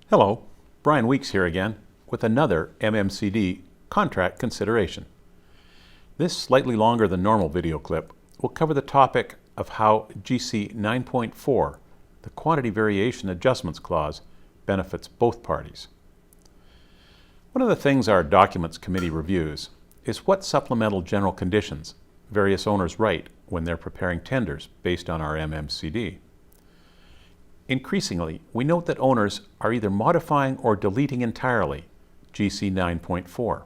Hello, Brian Weeks here again with another MMCD contract consideration. This slightly longer than normal video clip will cover the topic of how GC 9.4, the Quantity Variation Adjustments Clause, benefits both parties. One of the things our Documents Committee reviews is what supplemental general conditions various owners write when they're preparing tenders based on our MMCD. Increasingly, we note that owners are either modifying or deleting entirely GC 9.4.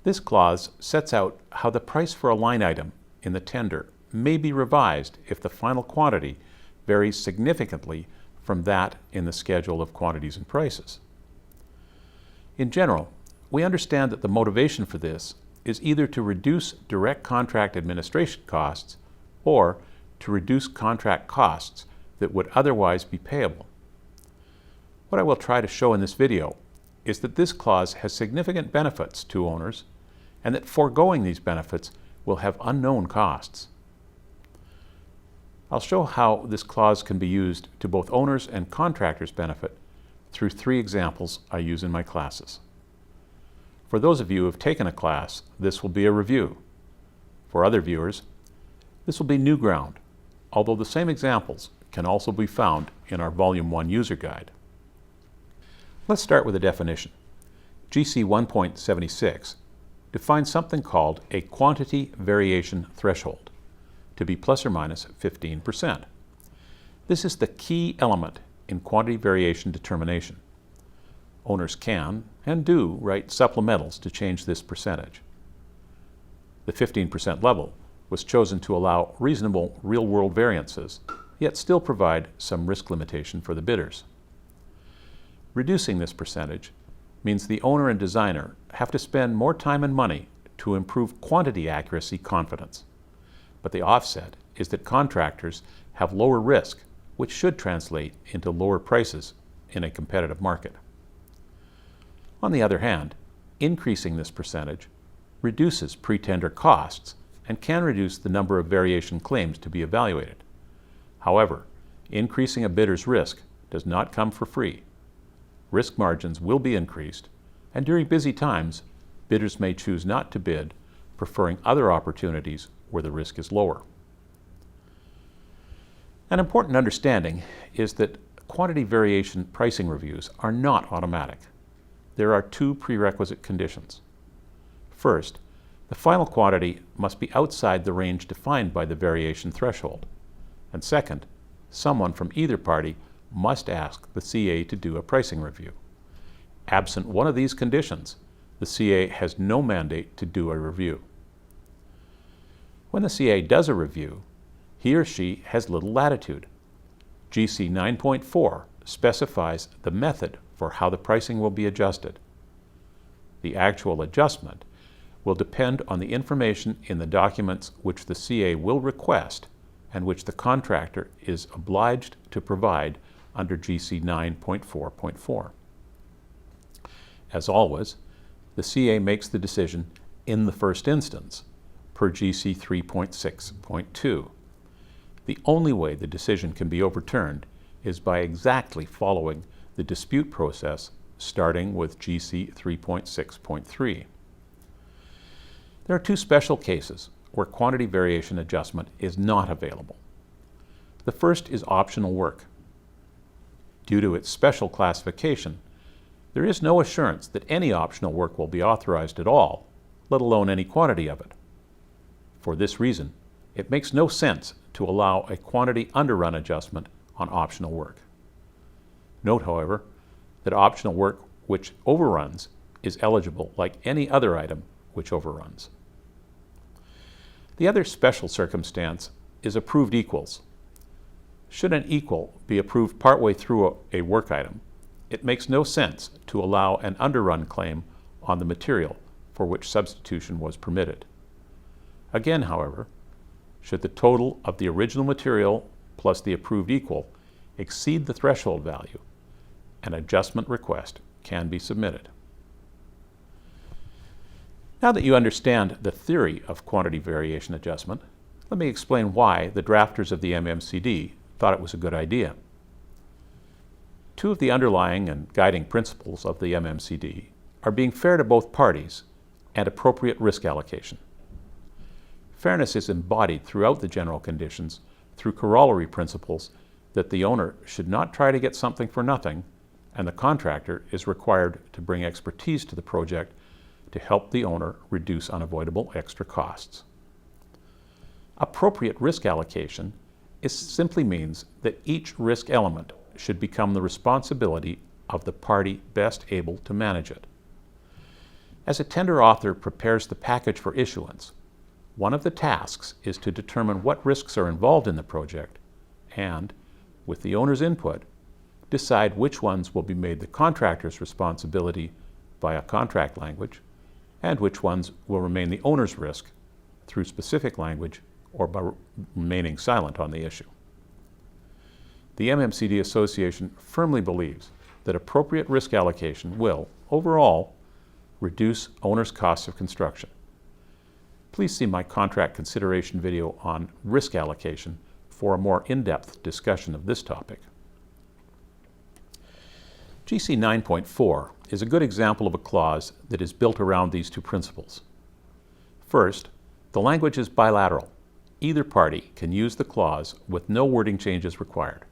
This clause sets out how the price for a line item in the tender may be revised if the final quantity varies significantly from that in the schedule of quantities and prices. In general, we understand that the motivation for this is either to reduce direct contract administration costs or to reduce contract costs that would otherwise be payable. What I will try to show in this video is that this clause has significant benefits to owners and that foregoing these benefits will have unknown costs. I'll show how this clause can be used to both owners and contractors' benefit through three examples I use in my classes. For those of you who have taken a class, this will be a review. For other viewers, this will be new ground, although the same examples can also be found in our Volume 1 User Guide. Let's start with a definition. GC 1.76 defines something called a quantity variation threshold to be plus or minus 15%. This is the key element in quantity variation determination. Owners can and do write supplementals to change this percentage. The 15% level was chosen to allow reasonable real-world variances, yet still provide some risk limitation for the bidders. Reducing this percentage means the owner and designer have to spend more time and money to improve quantity accuracy confidence. But the offset is that contractors have lower risk, which should translate into lower prices in a competitive market. On the other hand, increasing this percentage reduces pre-tender costs and can reduce the number of variation claims to be evaluated. However, increasing a bidder's risk does not come for free. Risk margins will be increased, and during busy times, bidders may choose not to bid, preferring other opportunities where the risk is lower. An important understanding is that quantity variation pricing reviews are not automatic. There are two prerequisite conditions. First, the final quantity must be outside the range defined by the variation threshold. And second, someone from either party must ask the CA to do a pricing review. Absent one of these conditions, the CA has no mandate to do a review. When the CA does a review, he or she has little latitude. GC 9.4 specifies the method for how the pricing will be adjusted. The actual adjustment will depend on the information in the documents which the CA will request and which the contractor is obliged to provide under GC 9.4.4. As always, the CA makes the decision in the first instance, per GC 3.6.2. The only way the decision can be overturned is by exactly following the dispute process starting with GC 3.6.3. There are two special cases where quantity variation adjustment is not available. The first is optional work. Due to its special classification, there is no assurance that any optional work will be authorized at all, let alone any quantity of it. For this reason, it makes no sense to allow a quantity underrun adjustment on optional work. Note, however, that optional work which overruns is eligible like any other item which overruns. The other special circumstance is approved equals. Should an equal be approved partway through a work item, it makes no sense to allow an underrun claim on the material for which substitution was permitted. Again, however, should the total of the original material plus the approved equal exceed the threshold value, an adjustment request can be submitted. Now that you understand the theory of quantity variation adjustment, let me explain why the drafters of the MMCD thought it was a good idea. Two of the underlying and guiding principles of the MMCD are being fair to both parties and appropriate risk allocation. Fairness is embodied throughout the general conditions through corollary principles that the owner should not try to get something for nothing, and the contractor is required to bring expertise to the project to help the owner reduce unavoidable extra costs. Appropriate risk allocation simply means that each risk element should become the responsibility of the party best able to manage it. As a tender author prepares the package for issuance, one of the tasks is to determine what risks are involved in the project and, with the owner's input, decide which ones will be made the contractor's responsibility via contract language and which ones will remain the owner's risk through specific language or by remaining silent on the issue. The MMCD Association firmly believes that appropriate risk allocation will, overall, reduce owners' costs of construction. Please see my contract consideration video on risk allocation for a more in-depth discussion of this topic. GC 9.4 is a good example of a clause that is built around these two principles. First, the language is bilateral. Either party can use the clause with no wording changes required.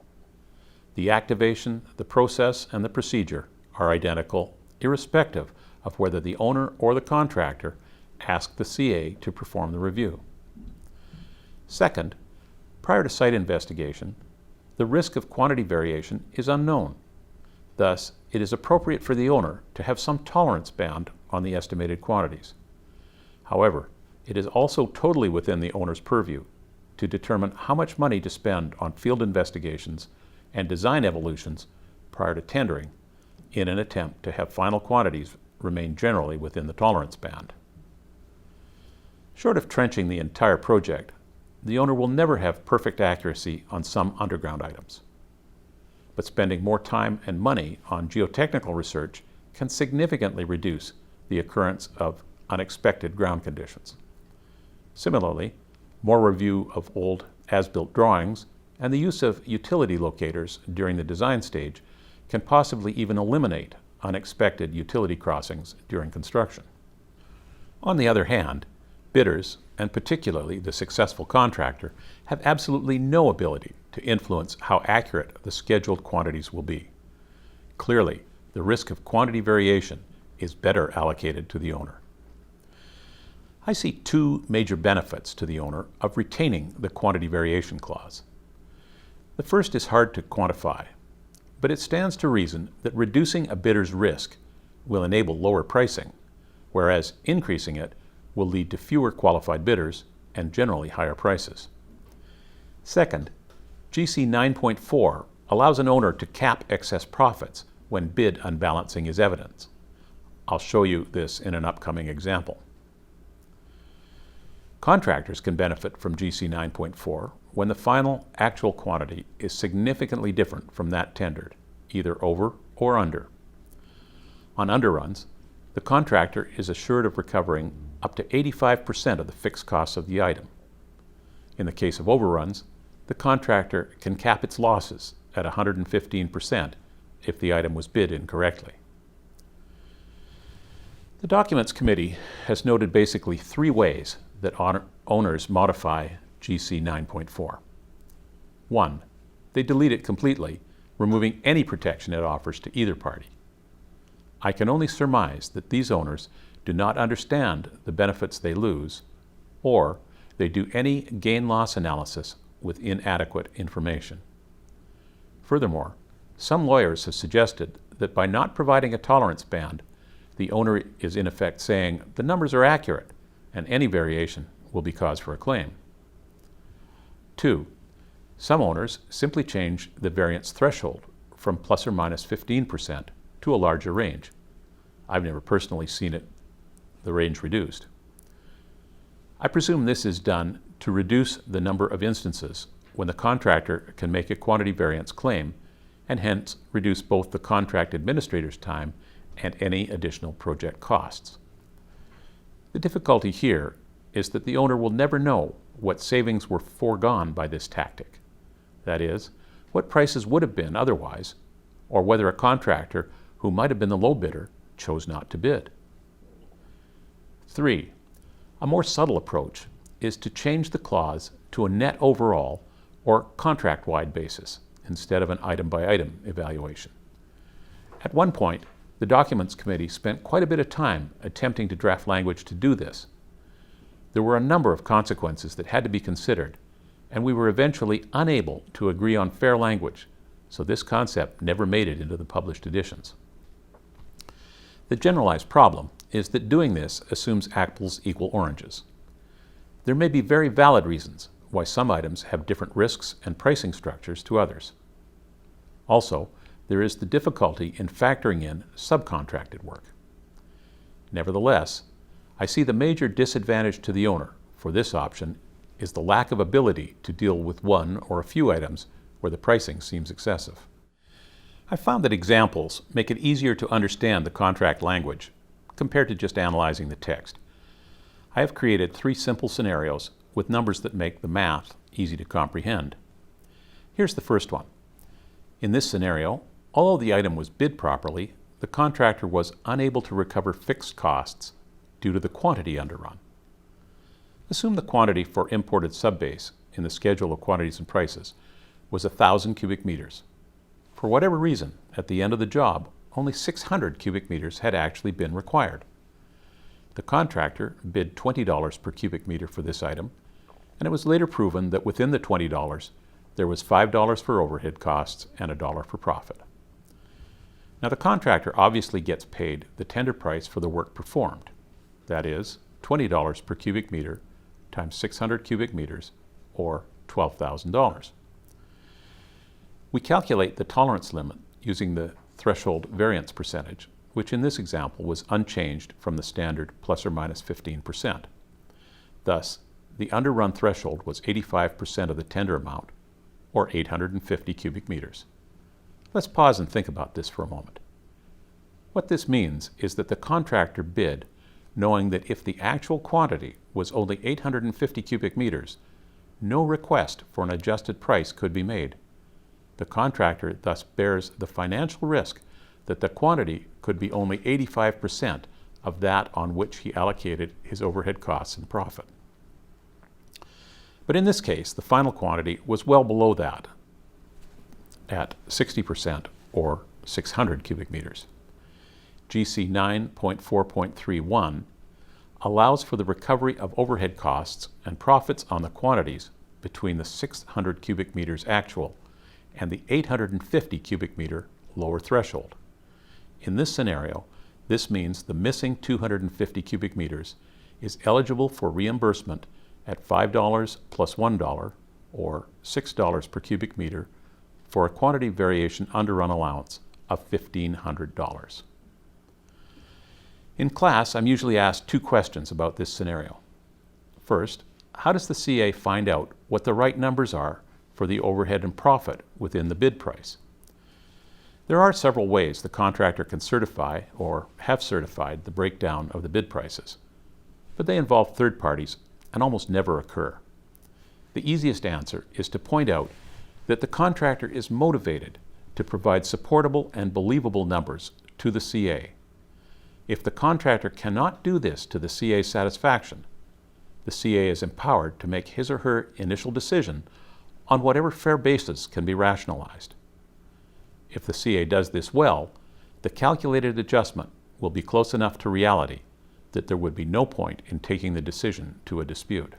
The activation, the process, and the procedure are identical, irrespective of whether the owner or the contractor ask the CA to perform the review. Second, prior to site investigation, the risk of quantity variation is unknown. Thus, it is appropriate for the owner to have some tolerance band on the estimated quantities. However, it is also totally within the owner's purview to determine how much money to spend on field investigations and design evolutions prior to tendering in an attempt to have final quantities remain generally within the tolerance band. Short of trenching the entire project, the owner will never have perfect accuracy on some underground items. But spending more time and money on geotechnical research can significantly reduce the occurrence of unexpected ground conditions. Similarly, more review of old as-built drawings and the use of utility locators during the design stage can possibly even eliminate unexpected utility crossings during construction. On the other hand, bidders, and particularly the successful contractor, have absolutely no ability to influence how accurate the scheduled quantities will be. Clearly, the risk of quantity variation is better allocated to the owner. I see two major benefits to the owner of retaining the quantity variation clause. The first is hard to quantify, but it stands to reason that reducing a bidder's risk will enable lower pricing, whereas increasing it will lead to fewer qualified bidders and generally higher prices. Second, GC 9.4 allows an owner to cap excess profits when bid unbalancing is evident. I'll show you this in an upcoming example. Contractors can benefit from GC 9.4 when the final actual quantity is significantly different from that tendered, either over or under. On underruns, the contractor is assured of recovering up to 85% of the fixed costs of the item. In the case of overruns, the contractor can cap its losses at 115% if the item was bid incorrectly. The Documents Committee has noted basically three ways that owners modify GC 9.4. 1. They delete it completely, removing any protection it offers to either party. I can only surmise that these owners do not understand the benefits they lose, or they do any gain-loss analysis with inadequate information. Furthermore, some lawyers have suggested that by not providing a tolerance band, the owner is in effect saying the numbers are accurate and any variation will be cause for a claim. 2. Some owners simply change the variance threshold from plus or minus 15% to a larger range. I've never personally seen the range reduced. I presume this is done to reduce the number of instances when the contractor can make a quantity variance claim and hence reduce both the contract administrator's time and any additional project costs. The difficulty here is that the owner will never know what savings were foregone by this tactic. That is, what prices would have been otherwise, or whether a contractor who might have been the low bidder chose not to bid. 3. A more subtle approach is to change the clause to a net overall or contract-wide basis instead of an item-by-item evaluation. At one point, the Documents Committee spent quite a bit of time attempting to draft language to do this. There were a number of consequences that had to be considered, and we were eventually unable to agree on fair language, so this concept never made it into the published editions. The generalized problem is that doing this assumes apples equal oranges. There may be very valid reasons why some items have different risks and pricing structures to others. Also, there is the difficulty in factoring in subcontracted work. Nevertheless, I see the major disadvantage to the owner for this option is the lack of ability to deal with one or a few items where the pricing seems excessive. I found that examples make it easier to understand the contract language compared to just analyzing the text. I have created 3 simple scenarios with numbers that make the math easy to comprehend. Here's the first one. In this scenario, although the item was bid properly, the contractor was unable to recover fixed costs due to the quantity underrun. Assume the quantity for imported subbase in the schedule of quantities and prices was 1,000 cubic meters. For whatever reason, at the end of the job, only 600 cubic meters had actually been required. The contractor bid $20 per cubic meter for this item, and it was later proven that within the $20, there was $5 for overhead costs and $1 for profit. Now the contractor obviously gets paid the tender price for the work performed, that is, $20 per cubic meter times 600 cubic meters, or $12,000. We calculate the tolerance limit using the threshold variance percentage, which in this example was unchanged from the standard plus or minus 15%. Thus, the underrun threshold was 85% of the tender amount, or 850 cubic meters. Let's pause and think about this for a moment. What this means is that the contractor bid knowing that if the actual quantity was only 850 cubic meters, no request for an adjusted price could be made. The contractor thus bears the financial risk that the quantity could be only 85% of that on which he allocated his overhead costs and profit. But in this case, the final quantity was well below that, at 60% or 600 cubic meters. GC 9.4.31 allows for the recovery of overhead costs and profits on the quantities between the 600 cubic meters actual and the 850 cubic meter lower threshold. In this scenario, this means the missing 250 cubic meters is eligible for reimbursement at $5 plus $1, or $6 per cubic meter, for a quantity variation underrun allowance of $1,500. In class, I'm usually asked 2 questions about this scenario. First, how does the CA find out what the right numbers are for the overhead and profit within the bid price? There are several ways the contractor can certify or have certified the breakdown of the bid prices, but they involve third parties and almost never occur. The easiest answer is to point out that the contractor is motivated to provide supportable and believable numbers to the CA. If the contractor cannot do this to the CA's satisfaction, the CA is empowered to make his or her initial decision on whatever fair basis can be rationalized. If the CA does this well, the calculated adjustment will be close enough to reality that there would be no point in taking the decision to a dispute.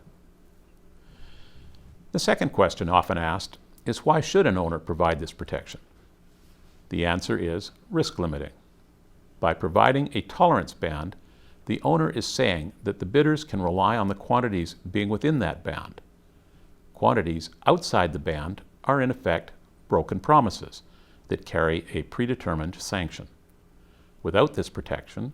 The second question often asked is, why should an owner provide this protection? The answer is risk limiting. By providing a tolerance band, the owner is saying that the bidders can rely on the quantities being within that band. Quantities outside the band are in effect broken promises that carry a predetermined sanction. Without this protection,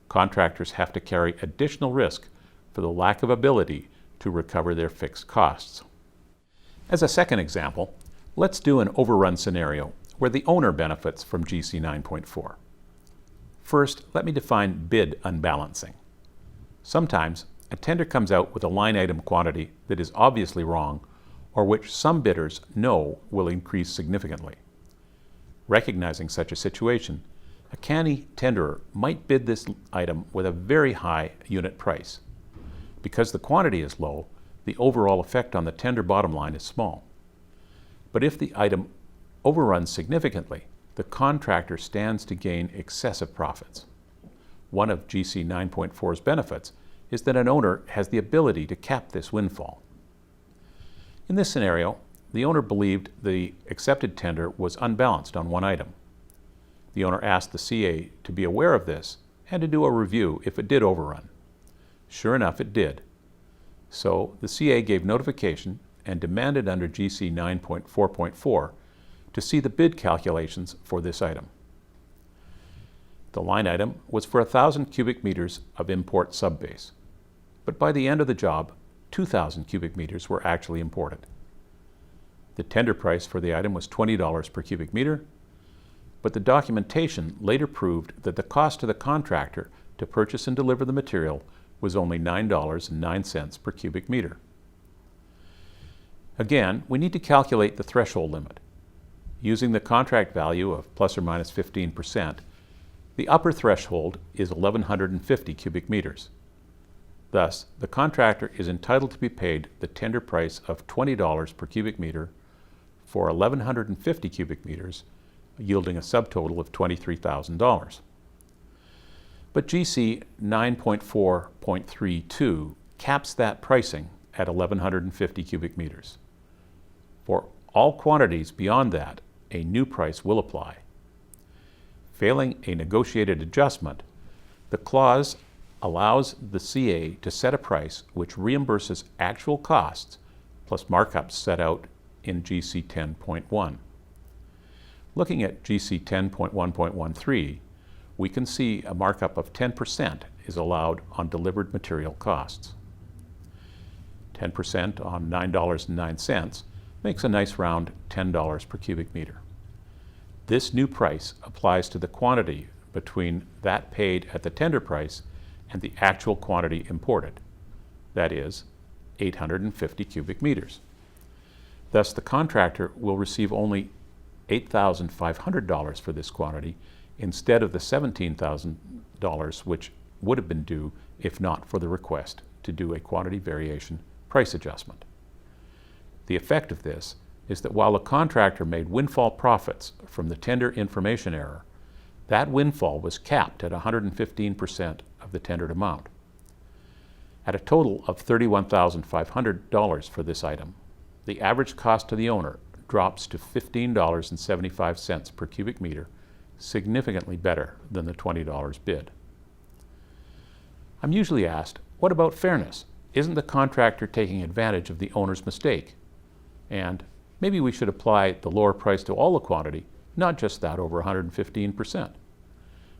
contractors have to carry additional risk for the lack of ability to recover their fixed costs. As a second example, let's do an overrun scenario where the owner benefits from GC 9.4. First, let me define bid unbalancing. Sometimes a tender comes out with a line item quantity that is obviously wrong, or which some bidders know will increase significantly. Recognizing such a situation, a canny tenderer might bid this item with a very high unit price. Because the quantity is low, the overall effect on the tender bottom line is small. But if the item overruns significantly, the contractor stands to gain excessive profits. One of GC 9.4's benefits is that an owner has the ability to cap this windfall. In this scenario, the owner believed the accepted tender was unbalanced on one item. The owner asked the CA to be aware of this and to do a review if it did overrun. Sure enough, it did. So the CA gave notification and demanded under GC 9.4.4 to see the bid calculations for this item. The line item was for 1,000 cubic meters of import subbase, but by the end of the job, 2,000 cubic meters were actually imported. The tender price for the item was $20 per cubic meter, but the documentation later proved that the cost to the contractor to purchase and deliver the material was only $9.09 per cubic meter. Again, we need to calculate the threshold limit. Using the contract value of plus or minus 15%, the upper threshold is 1,150 cubic meters. Thus, the contractor is entitled to be paid the tender price of $20 per cubic meter for 1,150 cubic meters, yielding a subtotal of $23,000. But GC 9.4.32 caps that pricing at 1,150 cubic meters. For all quantities beyond that, a new price will apply. Failing a negotiated adjustment, the clause allows the CA to set a price which reimburses actual costs plus markups set out in GC 10.1. Looking at GC 10.1.13, we can see a markup of 10% is allowed on delivered material costs. 10% on $9.09 makes a nice round $10 per cubic meter. This new price applies to the quantity between that paid at the tender price and the actual quantity imported, that is, 850 cubic meters. Thus, the contractor will receive only $8,500 for this quantity instead of the $17,000 which would have been due if not for the request to do a quantity variation price adjustment. The effect of this is that while the contractor made windfall profits from the tender information error, that windfall was capped at 115% of the tendered amount. At a total of $31,500 for this item, the average cost to the owner drops to $15.75 per cubic meter, significantly better than the $20 bid. I'm usually asked, what about fairness? Isn't the contractor taking advantage of the owner's mistake? And maybe we should apply the lower price to all the quantity, not just that over 115%.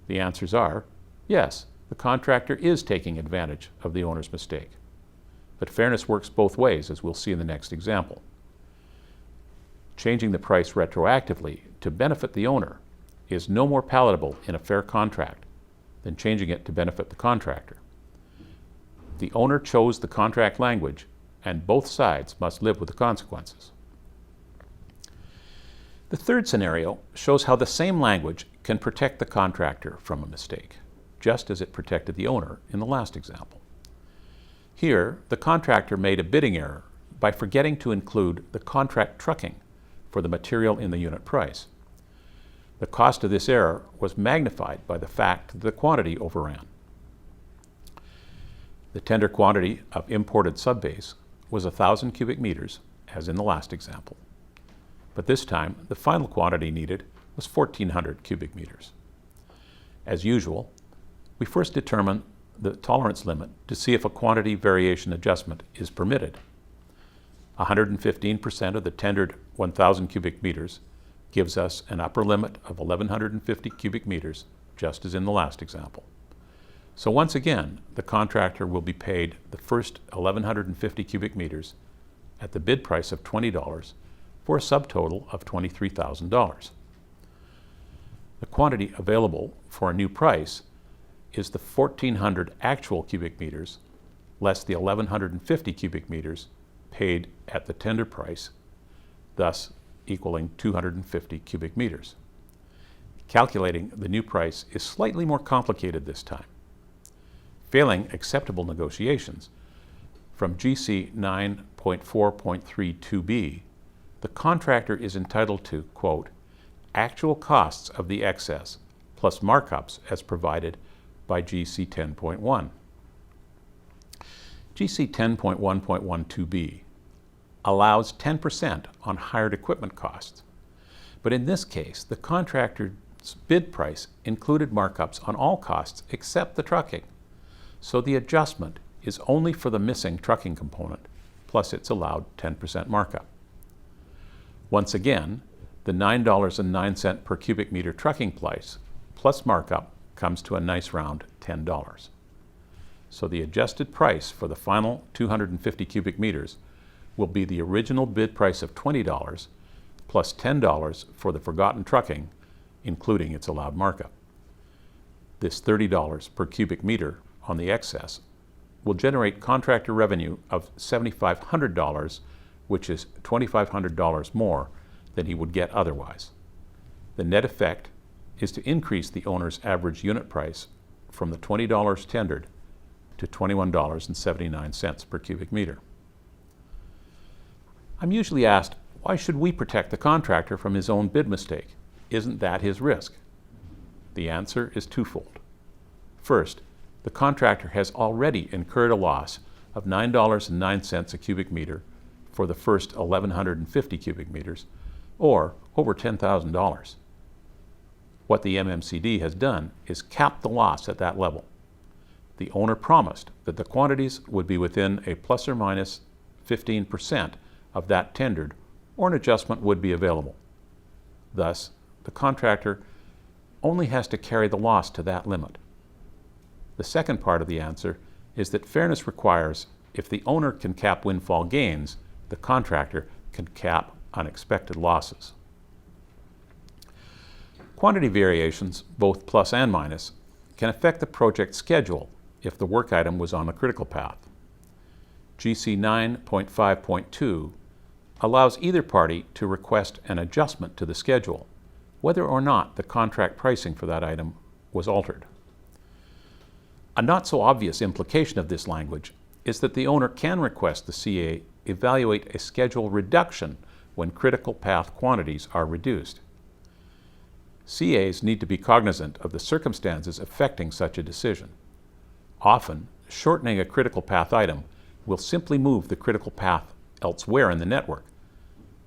The answers are, yes, the contractor is taking advantage of the owner's mistake. But fairness works both ways, as we'll see in the next example. Changing the price retroactively to benefit the owner is no more palatable in a fair contract than changing it to benefit the contractor. The owner chose the contract language, and both sides must live with the consequences. The third scenario shows how the same language can protect the contractor from a mistake, just as it protected the owner in the last example. Here, the contractor made a bidding error by forgetting to include the contract trucking for the material in the unit price. The cost of this error was magnified by the fact that the quantity overran. The tender quantity of imported subbase was 1,000 cubic meters, as in the last example. But this time, the final quantity needed was 1,400 cubic meters. As usual, we first determine the tolerance limit to see if a quantity variation adjustment is permitted. 115% of the tendered 1,000 cubic meters gives us an upper limit of 1,150 cubic meters, just as in the last example. So once again, the contractor will be paid the first 1,150 cubic meters at the bid price of $20 for a subtotal of $23,000. The quantity available for a new price is the 1,400 actual cubic meters less the 1,150 cubic meters paid at the tender price, thus equaling 250 cubic meters. Calculating the new price is slightly more complicated this time. Failing acceptable negotiations, from GC 9.4.32b, the contractor is entitled to, quote, actual costs of the excess plus markups as provided by GC 10.1. GC 10.1.12b allows 10% on hired equipment costs, but in this case, the contractor's bid price included markups on all costs except the trucking, so the adjustment is only for the missing trucking component plus its allowed 10% markup. Once again, the $9.09 per cubic meter trucking price plus markup comes to a nice round $10. So the adjusted price for the final 250 cubic meters will be the original bid price of $20 plus $10 for the forgotten trucking, including its allowed markup. This $30 per cubic meter on the excess will generate contractor revenue of $7,500, which is $2,500 more than he would get otherwise. The net effect is to increase the owner's average unit price from the $20 tendered to $21.79 per cubic meter. I'm usually asked, why should we protect the contractor from his own bid mistake? Isn't that his risk? The answer is twofold. First, the contractor has already incurred a loss of $9.09 a cubic meter for the first 1,150 cubic meters, or over $10,000. What the MMCD has done is cap the loss at that level. The owner promised that the quantities would be within a plus or minus 15% of that tendered, or an adjustment would be available. Thus, the contractor only has to carry the loss to that limit. The second part of the answer is that fairness requires if the owner can cap windfall gains, the contractor can cap unexpected losses. Quantity variations, both plus and minus, can affect the project schedule if the work item was on the critical path. GC 9.5.2 allows either party to request an adjustment to the schedule, whether or not the contract pricing for that item was altered. A not so obvious implication of this language is that the owner can request the CA evaluate a schedule reduction when critical path quantities are reduced. CAs need to be cognizant of the circumstances affecting such a decision. Often, shortening a critical path item will simply move the critical path elsewhere in the network,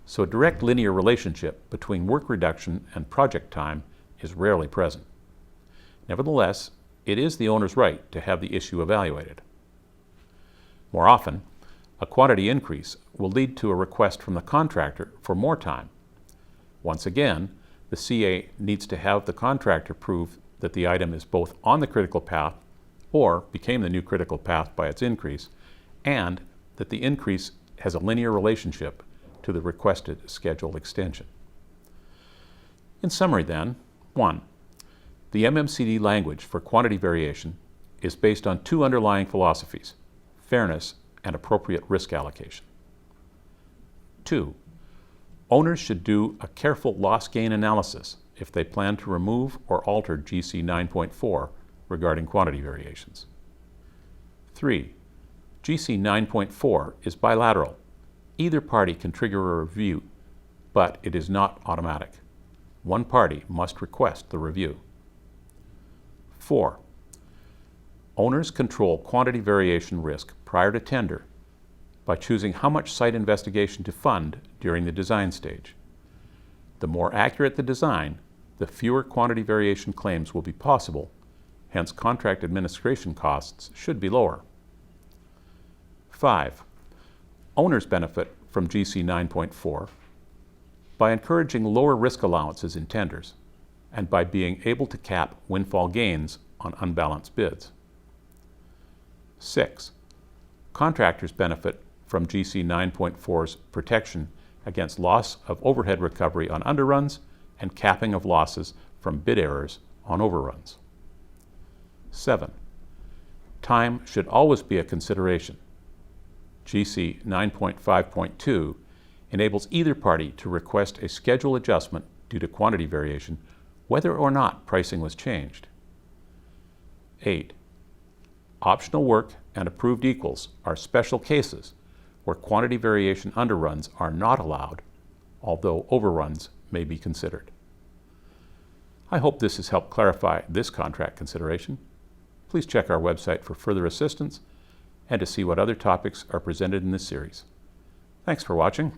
so a direct linear relationship between work reduction and project time is rarely present. Nevertheless, it is the owner's right to have the issue evaluated. More often, a quantity increase will lead to a request from the contractor for more time. Once again, the CA needs to have the contractor prove that the item is both on the critical path or became the new critical path by its increase, and that the increase has a linear relationship to the requested schedule extension. In summary then, 1. The MMCD language for quantity variation is based on two underlying philosophies: fairness and appropriate risk allocation. 2. Owners should do a careful loss-gain analysis if they plan to remove or alter GC 9.4 regarding quantity variations. 3. GC 9.4 is bilateral. Either party can trigger a review, but it is not automatic. One party must request the review. 4. Owners control quantity variation risk prior to tender by choosing how much site investigation to fund during the design stage. The more accurate the design, the fewer quantity variation claims will be possible, hence contract administration costs should be lower. 5. Owners benefit from GC 9.4 by encouraging lower risk allowances in tenders and by being able to cap windfall gains on unbalanced bids. 6. Contractors benefit from GC 9.4's protection against loss of overhead recovery on underruns and capping of losses from bid errors on overruns. 7. Time should always be a consideration. GC 9.5.2 enables either party to request a schedule adjustment due to quantity variation, whether or not pricing was changed. 8. Optional work and approved equals are special cases where quantity variation underruns are not allowed, although overruns may be considered. I hope this has helped clarify this contract consideration. Please check our website for further assistance and to see what other topics are presented in this series. Thanks for watching.